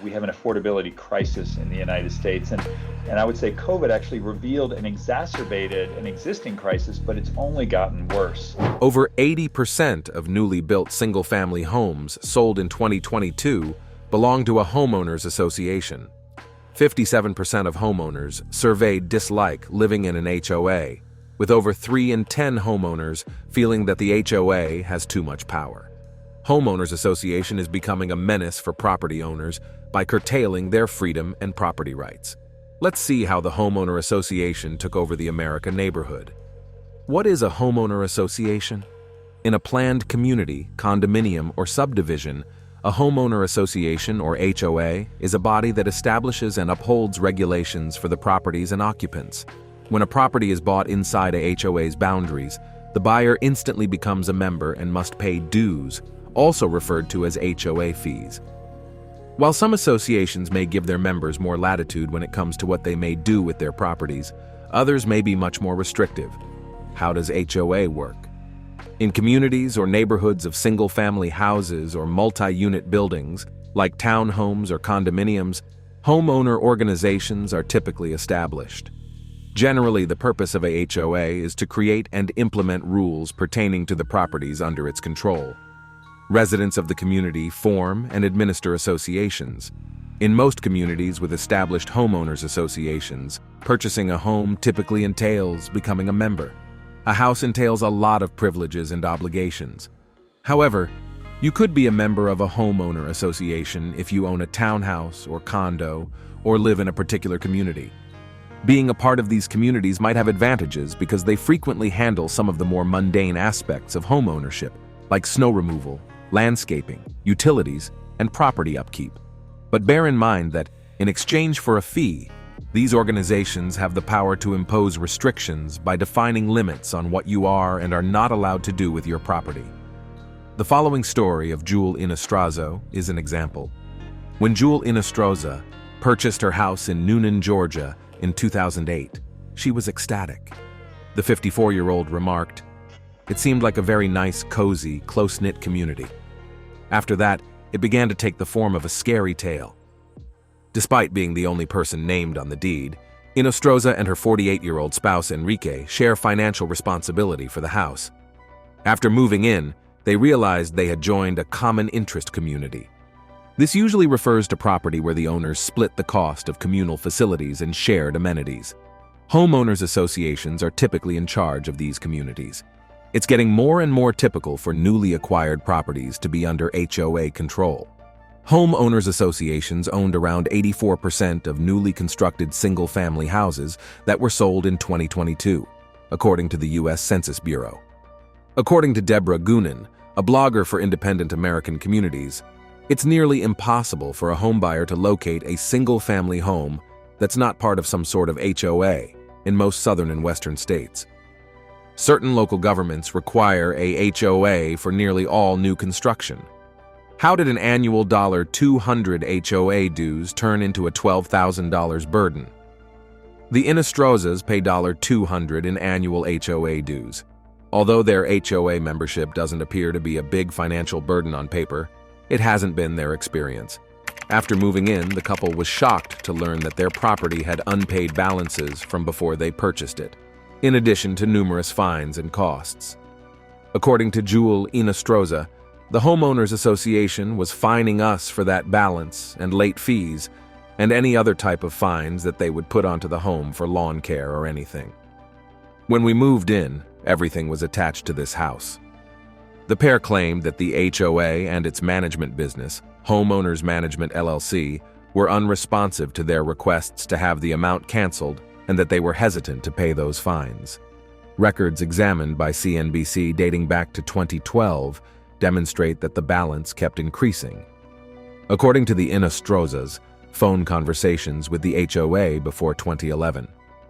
We have an affordability crisis in the United States. And I would say COVID actually revealed and exacerbated an existing crisis, but it's only gotten worse. Over 80% of newly built single-family homes sold in 2022 belong to a homeowners association. 57% of homeowners surveyed dislike living in an HOA, with over 3 in 10 homeowners feeling that the HOA has too much power. Homeowners Association is becoming a menace for property owners by curtailing their freedom and property rights. Let's see how the Homeowner Association took over the American neighborhood. What is a homeowner association? In a planned community, condominium, or subdivision, a homeowner association, or HOA, is a body that establishes and upholds regulations for the properties and occupants. When a property is bought inside a HOA's boundaries, the buyer instantly becomes a member and must pay dues, also referred to as HOA fees. While some associations may give their members more latitude when it comes to what they may do with their properties, others may be much more restrictive. How does HOA work? In communities or neighborhoods of single-family houses or multi-unit buildings, like townhomes or condominiums, homeowner organizations are typically established. Generally, the purpose of a HOA is to create and implement rules pertaining to the properties under its control. Residents of the community form and administer associations. In most communities with established homeowners associations, purchasing a home typically entails becoming a member. A house entails a lot of privileges and obligations. However, you could be a member of a homeowner association if you own a townhouse or condo or live in a particular community. Being a part of these communities might have advantages because they frequently handle some of the more mundane aspects of homeownership, like snow removal, landscaping, utilities, and property upkeep. But bear in mind that, in exchange for a fee, these organizations have the power to impose restrictions by defining limits on what you are and are not allowed to do with your property. The following story of Jewel Inostroza is an example. When Jewel Inostroza purchased her house in Noonan, Georgia in 2008, she was ecstatic. The 54-year-old remarked, "It seemed like a very nice, cozy, close-knit community." After that, it began to take the form of a scary tale. Despite being the only person named on the deed, Inostroza and her 48-year-old spouse Enrique share financial responsibility for the house. After moving in, they realized they had joined a common interest community. This usually refers to property where the owners split the cost of communal facilities and shared amenities. Homeowners associations are typically in charge of these communities. It's getting more and more typical for newly acquired properties to be under HOA control. Homeowners associations owned around 84% of newly constructed single-family houses that were sold in 2022, according to the U.S. Census Bureau. According to Deborah Goonan, a blogger for Independent American Communities, it's nearly impossible for a homebuyer to locate a single-family home that's not part of some sort of HOA in most southern and western states. Certain local governments require a HOA for nearly all new construction. How did an annual $200 HOA dues turn into a $12,000 burden? The Inostrozas pay $200 in annual HOA dues. Although their HOA membership doesn't appear to be a big financial burden on paper, it hasn't been their experience. After moving in, the couple was shocked to learn that their property had unpaid balances from before they purchased it, in addition to numerous fines and costs. According to Jewel Inostroza, the Homeowners Association was fining us for that balance and late fees and any other type of fines that they would put onto the home for lawn care or anything. When we moved in, everything was attached to this house. The pair claimed that the HOA and its management business, Homeowners Management LLC, were unresponsive to their requests to have the amount canceled and that they were hesitant to pay those fines. Records examined by CNBC dating back to 2012 demonstrate that the balance kept increasing. According to the Inostrozas, phone conversations with the HOA before 2011,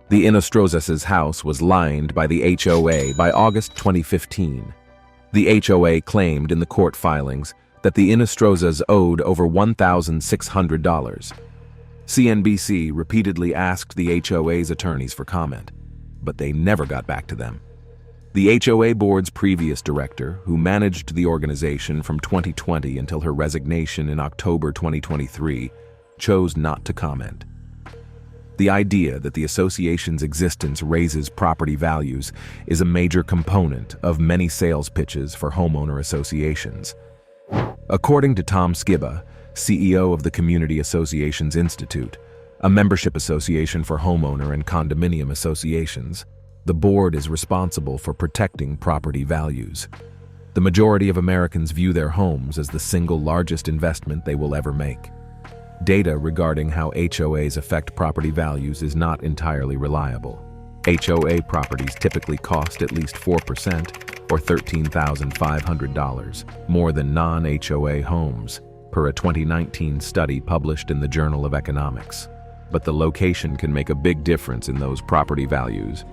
the Inostrozas' house was lined by the HOA by August 2015. The HOA claimed in the court filings that the Inostrozas owed over $1,600. CNBC repeatedly asked the HOA's attorneys for comment, but they never got back to them. The HOA board's previous director, who managed the organization from 2020 until her resignation in October 2023, chose not to comment. The idea that the association's existence raises property values is a major component of many sales pitches for homeowner associations. According to Tom Skiba, CEO of the Community Associations Institute, a membership association for homeowner and condominium associations, the board is responsible for protecting property values. The majority of Americans view their homes as the single largest investment they will ever make. Data regarding how HOAs affect property values is not entirely reliable. HOA properties typically cost at least 4% or $13,500 more than non-HOA homes, per a 2019 study published in the Journal of Economics. But the location can make a big difference in those property values.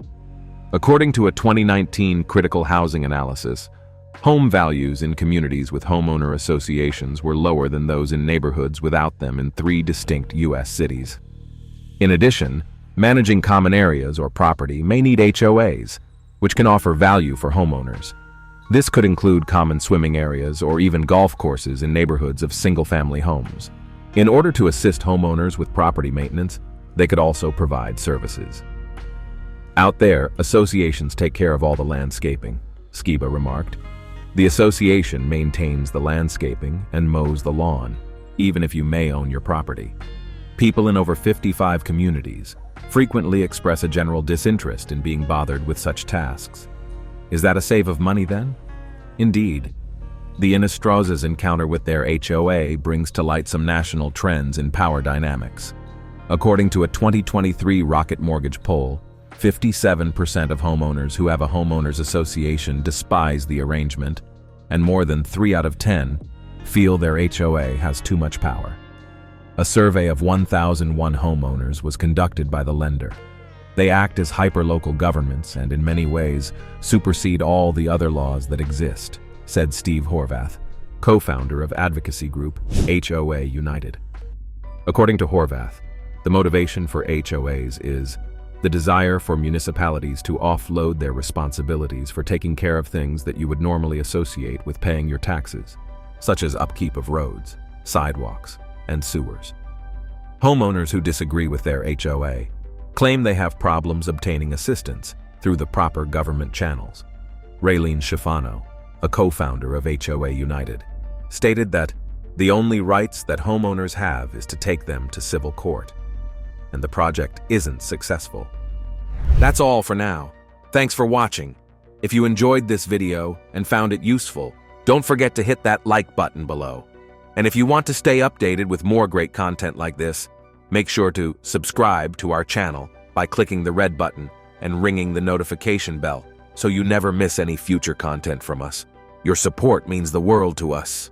According to a 2019 critical housing analysis, home values in communities with homeowner associations were lower than those in neighborhoods without them in 3 distinct U.S. cities. In addition, managing common areas or property may need HOAs, which can offer value for homeowners. This could include common swimming areas or even golf courses in neighborhoods of single-family homes. In order to assist homeowners with property maintenance, they could also provide services. Out there, associations take care of all the landscaping, Skiba remarked. The association maintains the landscaping and mows the lawn, even if you may own your property. People in over 55 communities frequently express a general disinterest in being bothered with such tasks. Is that a save of money then? Indeed. The Innistroz's encounter with their HOA brings to light some national trends in power dynamics. According to a 2023 Rocket Mortgage poll, 57% of homeowners who have a homeowners association despise the arrangement, and more than 3 out of 10 feel their HOA has too much power. A survey of 1,001 homeowners was conducted by the lender. They act as hyperlocal governments and in many ways supersede all the other laws that exist, said Steve Horvath, co-founder of advocacy group HOA United. According to Horvath, the motivation for HOAs is the desire for municipalities to offload their responsibilities for taking care of things that you would normally associate with paying your taxes, such as upkeep of roads, sidewalks, and sewers. Homeowners who disagree with their HOA claim they have problems obtaining assistance through the proper government channels. Raylene Schifano, a co-founder of HOA United, stated that the only rights that homeowners have is to take them to civil court, and the project isn't successful. That's all for now. Thanks for watching. If you enjoyed this video and found it useful, don't forget to hit that like button below. And if you want to stay updated with more great content like this, make sure to subscribe to our channel by clicking the red button and ringing the notification bell so you never miss any future content from us. Your support means the world to us.